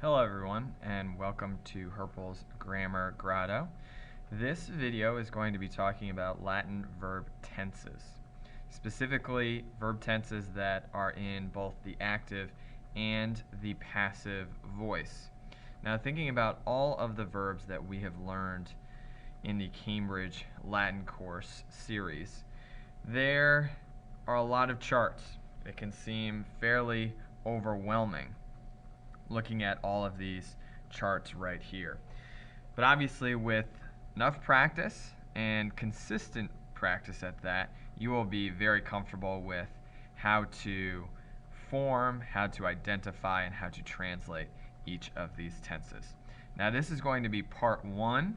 Hello everyone, and welcome to Herpel's Grammar Grotto. This video is going to be talking about Latin verb tenses, specifically verb tenses that are in both the active and the passive voice. Now, thinking about all of the verbs that we have learned in the Cambridge Latin course series, there are a lot of charts. It can seem fairly overwhelming looking at all of these charts right here. But obviously, with enough practice and consistent practice at that, you will be very comfortable with how to form, how to identify, and how to translate each of these tenses. Now, this is going to be part one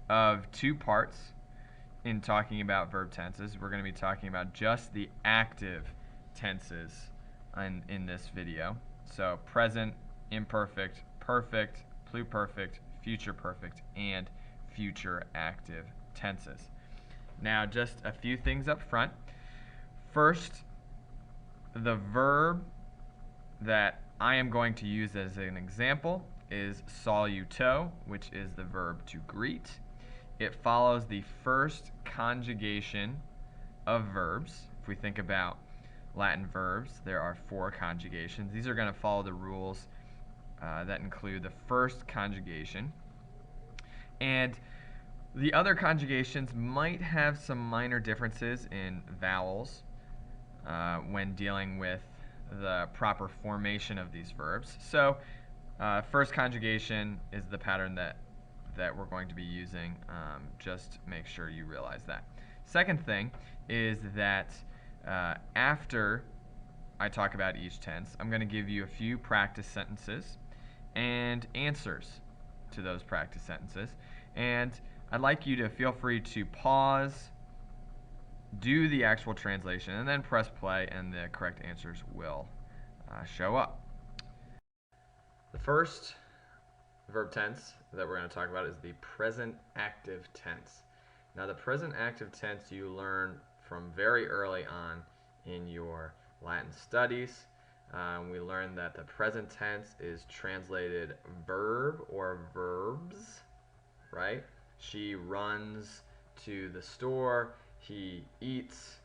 of two parts in talking about verb tenses. We're going to be talking about just the active tenses in this video. So present, imperfect, perfect, pluperfect, future perfect, and future active tenses. Now, just a few things up front. First, the verb that I am going to use as an example is saluto, which is the verb to greet. It follows the first conjugation of verbs. If we think about Latin verbs, there are 4 conjugations. These are going to follow the rules that include the first conjugation. And the other conjugations might have some minor differences in vowels when dealing with the proper formation of these verbs. So first conjugation is the pattern that we're going to be using. Just make sure you realize that. Second thing is that after I talk about each tense, I'm going to give you a few practice sentences and answers to those practice sentences. And I'd like you to feel free to pause, do the actual translation, and then press play, and the correct answers will show up. The first verb tense that we're going to talk about is the present active tense. Now, the present active tense you learn from very early on in your Latin studies. We learned that the present tense is translated verb or verbs, right? She runs to the store, he eats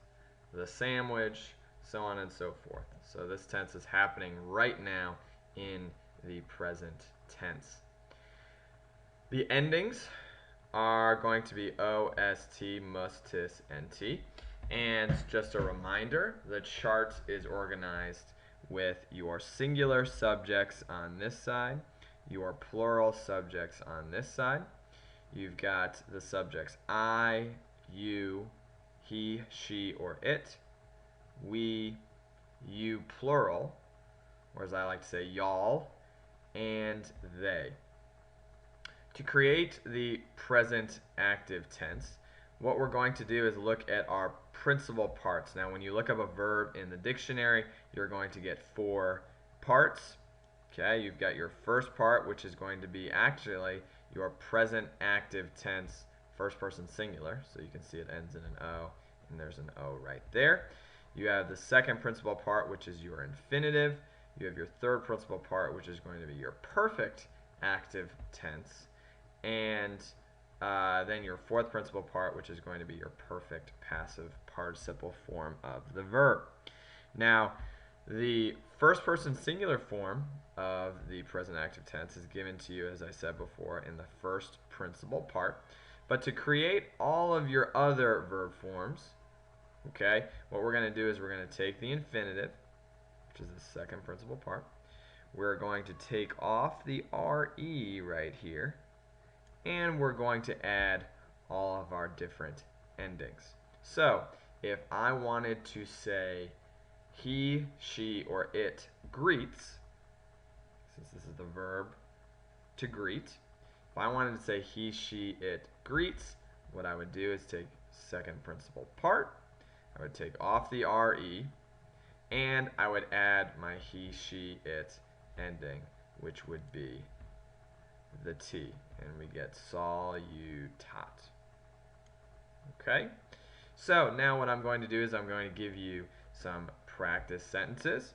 the sandwich, so on and so forth. So this tense is happening right now in the present tense. The endings are going to be O, S, T, mus, tis, and T. And just a reminder, the chart is organized with your singular subjects on this side, your plural subjects on this side. You've got the subjects I, you, he, she, or it, we, you plural, or as I like to say, y'all, and they. To create the present active tense, what we're going to do is look at our principal parts. Now, when you look up a verb in the dictionary, you're going to get 4 parts. Okay, you've got your first part, which is going to be actually your present active tense, first person singular. So you can see it ends in an O, and there's an O right there. You have the second principal part, which is your infinitive. You have your third principal part, which is going to be your perfect active tense. And then your fourth principal part, which is going to be your perfect passive participle form of the verb. Now, the first person singular form of the present active tense is given to you, as I said before, in the first principal part. But to create all of your other verb forms, okay, what we're going to do is we're going to take the infinitive, which is the second principal part. We're going to take off the RE right here, and we're going to add all of our different endings. So if I wanted to say he, she, or it greets, since this is the verb to greet, if I wanted to say he, she, it greets, what I would do is take second principal part, I would take off the RE, and I would add my he, she, it ending, which would be the T, and we get salutat. Okay, so now what I'm going to do is I'm going to give you some practice sentences.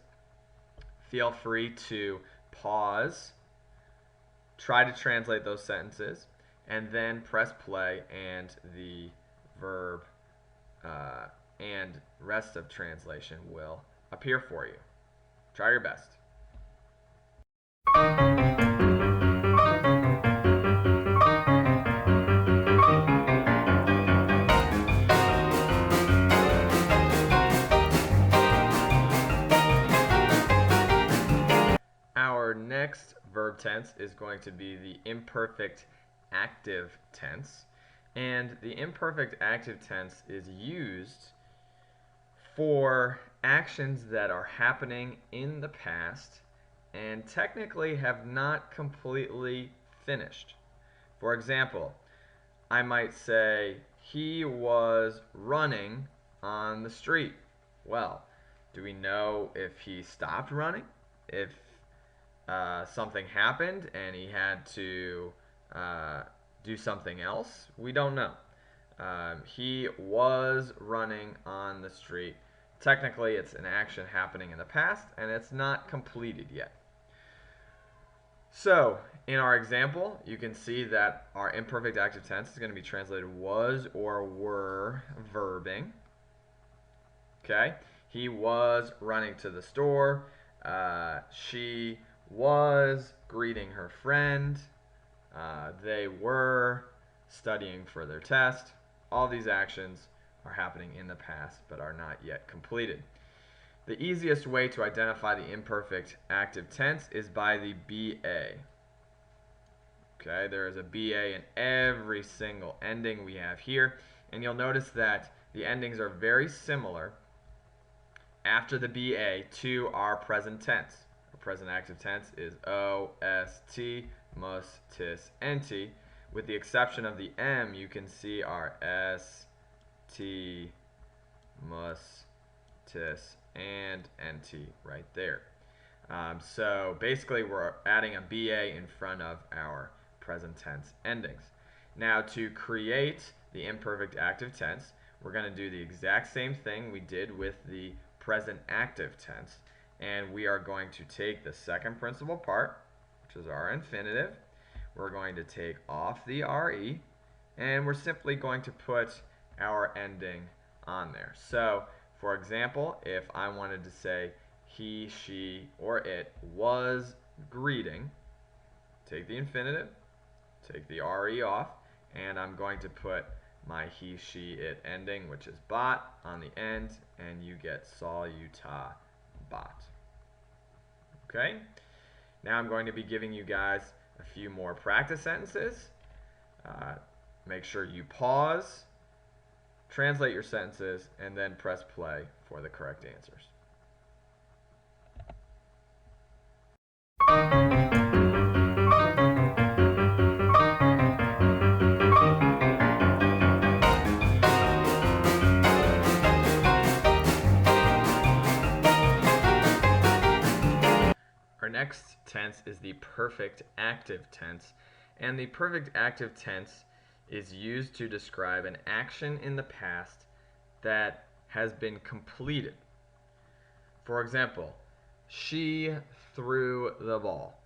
Feel free to pause try to translate those sentences, and then press play, and the verb and rest of translation will appear for you. Try your best. Our next verb tense is going to be the imperfect active tense. And the imperfect active tense is used for actions that are happening in the past and technically have not completely finished. For example, I might say, he was running on the street. Well, do we know if he stopped running? If something happened and he had to do something else? We don't know. He was running on the street. Technically, it's an action happening in the past, and it's not completed yet. So, in our example, you can see that our imperfect active tense is going to be translated was or were verbing. Okay? He was running to the store. She was greeting her friend. They were studying for their test. All these actions are happening in the past but are not yet completed. The easiest way to identify the imperfect active tense is by the BA. Okay, there is a BA in every single ending we have here, and you'll notice that the endings are very similar after the BA to our present tense. Our present active tense is OST, mus, tis, nt. With the exception of the M, you can see our ST, mus, tis, and nt right there. So basically we're adding a BA in front of our present tense endings. Now to create the imperfect active tense, we're going to do the exact same thing we did with the present active tense, and we are going to take the second principal part, which is our infinitive. We're going to take off the RE, and we're simply going to put our ending on there. So, for example, if I wanted to say he, she, or it was greeting, take the infinitive, take the RE off, and I'm going to put my he, she, it ending, which is bot, on the end, and you get saw, Utah, bot. Okay? Now I'm going to be giving you guys a few more practice sentences. Make sure you pause, translate your sentences, and then press play for the correct answers. Our next tense is the perfect active tense, and the perfect active tense is used to describe an action in the past that has been completed. For example, she threw the ball.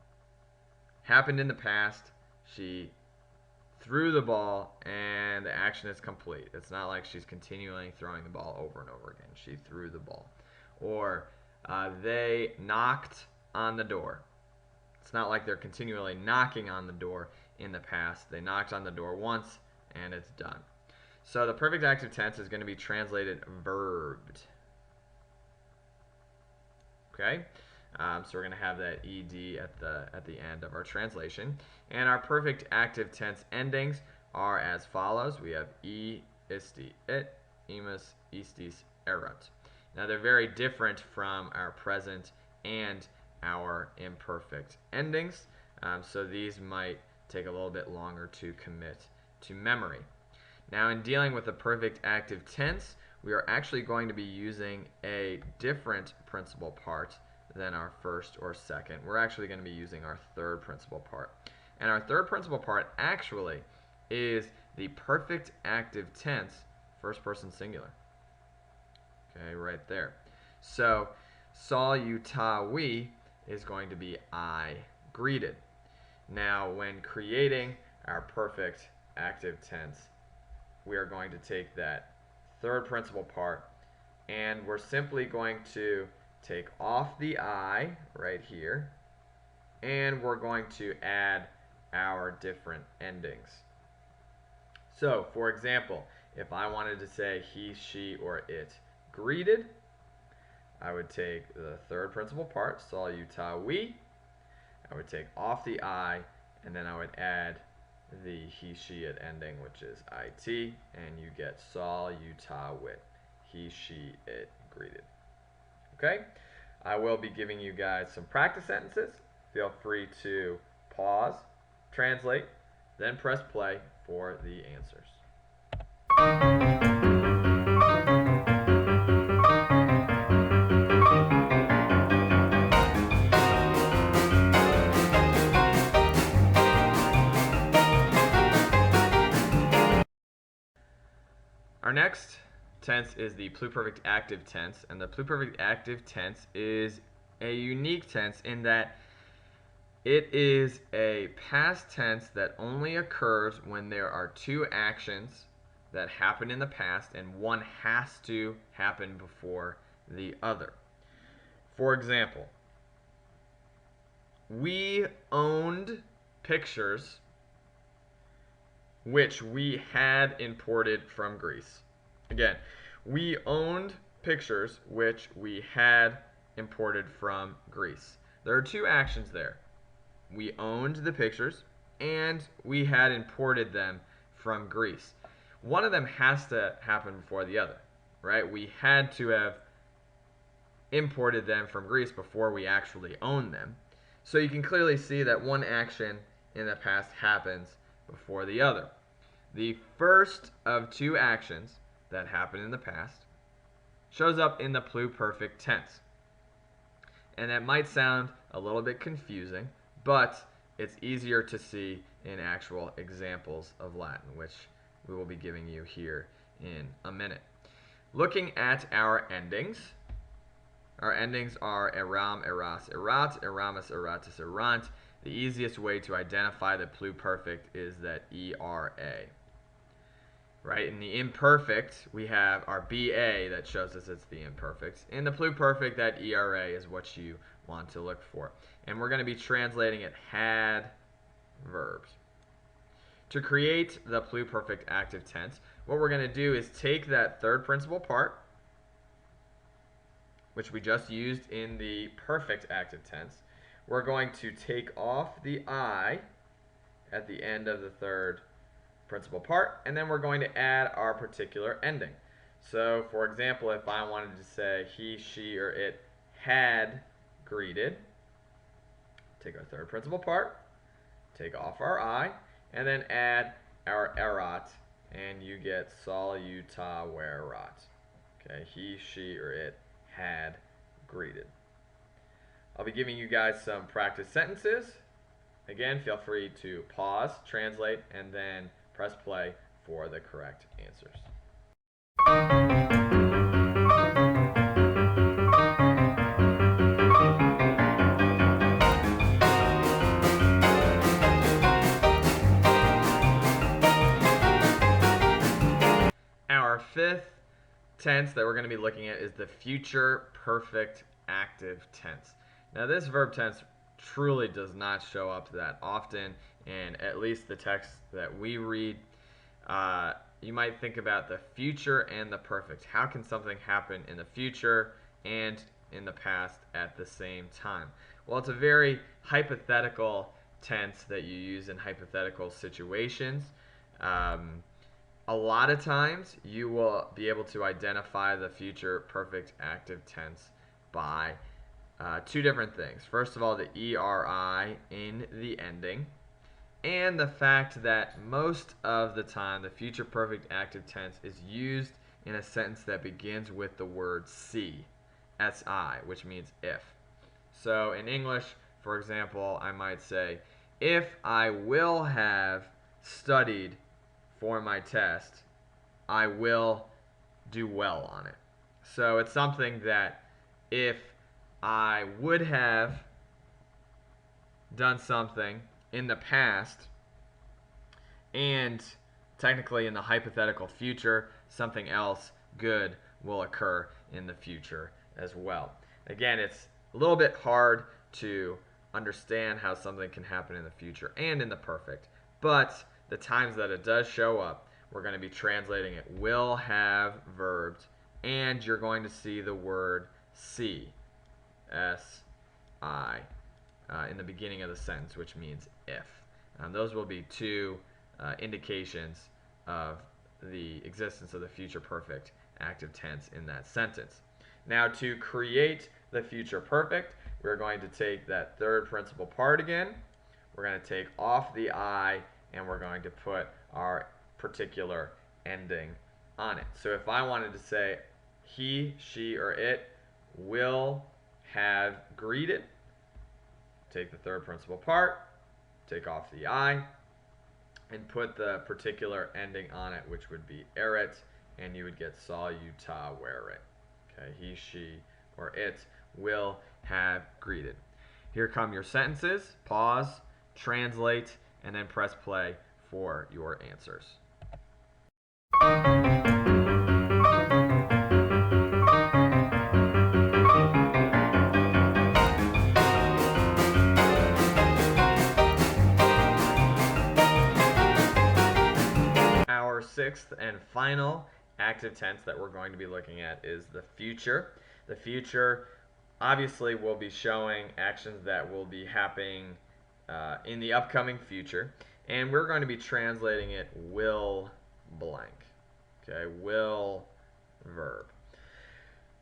Happened in the past, she threw the ball, and the action is complete. It's not like she's continually throwing the ball over and over again. She threw the ball. Or they knocked on the door. It's not like they're continually knocking on the door in the past. They knocked on the door once and it's done. So the perfect active tense is going to be translated verbed. Okay? So we're going to have that ed at the end of our translation. And our perfect active tense endings are as follows. We have isti, it, imus, istis, erat. Now they're very different from our present and our imperfect endings, so these might take a little bit longer to commit to memory. Now in dealing with the perfect active tense, we are actually going to be using a different principal part than our first or second. We're actually going to be using our third principal part. And our third principal part actually is the perfect active tense, first person singular. Okay, right there. So, saw, you, ta, we is going to be I greeted. Now, when creating our perfect active tense, we are going to take that third principal part and we're simply going to take off the I right here and we're going to add our different endings. So, for example, if I wanted to say he, she, or it greeted, I would take the third principal part, saw, you, ta, we. I would take off the I, and then I would add the he, she, it ending, which is it, and you get saw, you, ta, wit. He, she, it greeted. Okay? I will be giving you guys some practice sentences. Feel free to pause, translate, then press play for the answers. Our next tense is the pluperfect active tense, and the pluperfect active tense is a unique tense in that it is a past tense that only occurs when there are two actions that happen in the past and one has to happen before the other. For example, we owned pictures which we had imported from Greece. Again, we owned pictures which we had imported from Greece. There are two actions there. We owned the pictures and we had imported them from Greece. One of them has to happen before the other, right? We had to have imported them from Greece before we actually owned them. So you can clearly see that one action in the past happens before the other. The first of two actions that happen in the past shows up in the pluperfect tense. And that might sound a little bit confusing, but it's easier to see in actual examples of Latin, which we will be giving you here in a minute. Looking at our endings are eram, eras, erat, eramus, eratus, erant. The easiest way to identify the pluperfect is that ERA. Right? In the imperfect, we have our BA that shows us it's the imperfect. In the pluperfect, that ERA is what you want to look for. And we're going to be translating it had verbs. To create the pluperfect active tense, what we're going to do is take that third principal part, which we just used in the perfect active tense. We're going to take off the I at the end of the third principal part, and then we're going to add our particular ending. So, for example, if I wanted to say he, she, or it had greeted, take our third principal part, take off our I, and then add our erat, and you get saw, you, ta, where, rat. Okay, he, she, or it had greeted. I'll be giving you guys some practice sentences. Again, feel free to pause, translate, and then press play for the correct answers. Our fifth tense that we're going to be looking at is the future perfect active tense. Now, this verb tense truly does not show up that often in at least the text that we read. You might think about the future and the perfect. How can something happen in the future and in the past at the same time? Well, it's a very hypothetical tense that you use in hypothetical situations. A lot of times you will be able to identify the future perfect active tense by two different things. First of all, the ERI in the ending, and the fact that most of the time the future perfect active tense is used in a sentence that begins with the word si, si, which means if. So in English, for example, I might say, if I will have studied for my test, I will do well on it. So it's something that if I would have done something in the past, and technically in the hypothetical future, something else good will occur in the future as well. Again, it's a little bit hard to understand how something can happen in the future and in the perfect, but the times that it does show up, we're going to be translating it will have verbs, and you're going to see the word see, S-I, in the beginning of the sentence, which means if. Those will be two indications of the existence of the future perfect active tense in that sentence. Now, to create the future perfect, we're going to take that third principal part again. We're going to take off the I, and we're going to put our particular ending on it. So if I wanted to say he, she, or it will have greeted, take the third principal part, take off the I, and put the particular ending on it, which would be eret, and you would get saw you ta wear it. Okay, he, she, or it will have greeted. Here come your sentences. Pause, translate, and then press play for your answers. Our sixth and final active tense that we're going to be looking at is the future. The future obviously will be showing actions that will be happening in the upcoming future, and we're going to be translating it will blank. Okay, will verb.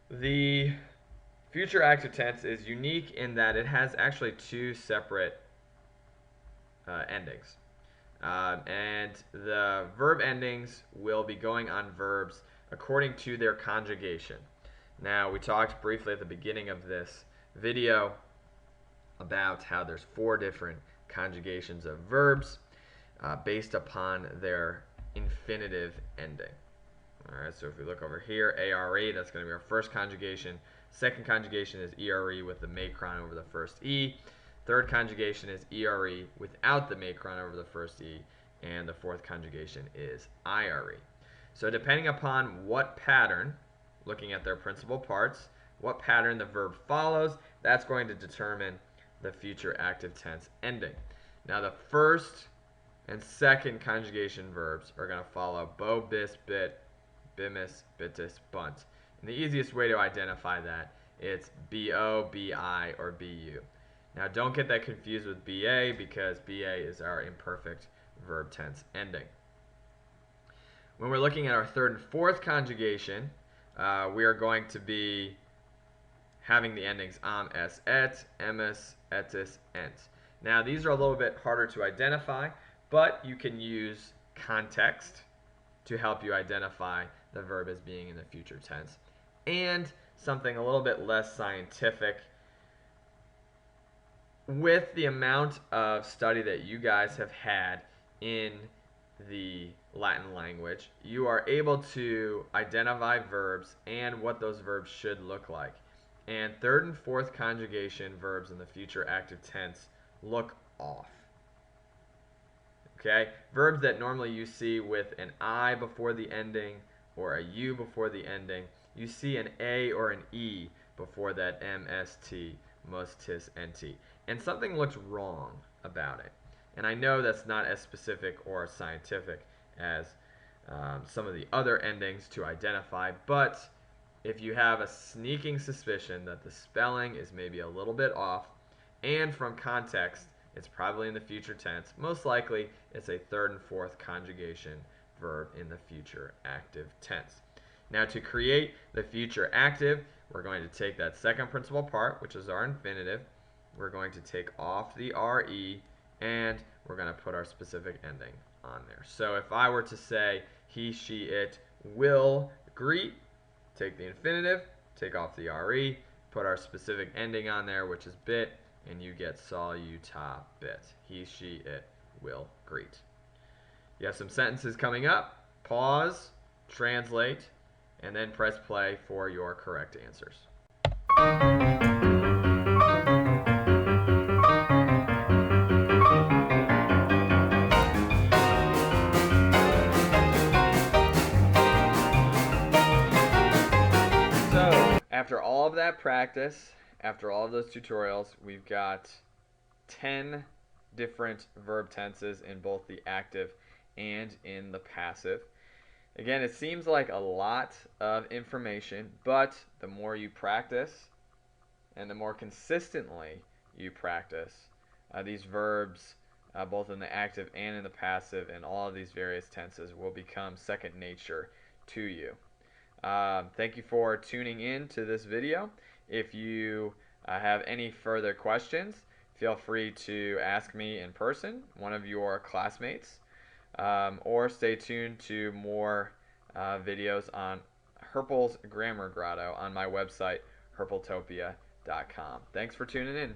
The future active tense is unique in that it has actually two separate endings. And the verb endings will be going on verbs according to their conjugation. Now, we talked briefly at the beginning of this video about how there's 4 different conjugations of verbs based upon their infinitive ending. All right, so if we look over here, ARE, that's going to be our first conjugation. Second conjugation is ERE with the macron over the first E. Third conjugation is ERE without the macron over the first E. And the fourth conjugation is IRE. So depending upon what pattern, looking at their principal parts, what pattern the verb follows, that's going to determine the future active tense ending. Now the first and second conjugation verbs are going to follow bo, bis, bit, bimis, bitis, bunt. And the easiest way to identify that, it's BO, BI, or BU. Now don't get that confused with BA, because BA is our imperfect verb tense ending. When we're looking at our third and fourth conjugation, we are going to be having the endings am, es, et, emis, etis, ent. Now these are a little bit harder to identify, but you can use context to help you identify the verb as being in the future tense. And something a little bit less scientific, with the amount of study that you guys have had in the Latin language, you are able to identify verbs and what those verbs should look like. And third and fourth conjugation verbs in the future active tense look off. Okay? Verbs that normally you see with an I before the ending or a U before the ending, you see an A or an E before that MST, mus, tis, nt. And something looks wrong about it. And I know that's not as specific or scientific as some of the other endings to identify, but if you have a sneaking suspicion that the spelling is maybe a little bit off, and from context, it's probably in the future tense, most likely it's a third and fourth conjugation verb in the future active tense. Now to create the future active, we're going to take that second principal part, which is our infinitive. We're going to take off the RE, and we're going to put our specific ending on there. So if I were to say he, she, it will greet, take the infinitive, take off the RE, put our specific ending on there, which is bit, and you get saw you ta bit. He, she, it will greet. You have some sentences coming up. Pause, translate, and then press play for your correct answers. after all of that practice, after all of those tutorials, we've got 10 different verb tenses in both the active and in the passive. Again, it seems like a lot of information, but the more you practice and the more consistently you practice these verbs, both in the active and in the passive, and all of these various tenses will become second nature to you. Thank you for tuning in to this video. If you have any further questions, feel free to ask me in person, one of your classmates, or stay tuned to more videos on Herpel's Grammar Grotto on my website, herpeltopia.com. Thanks for tuning in.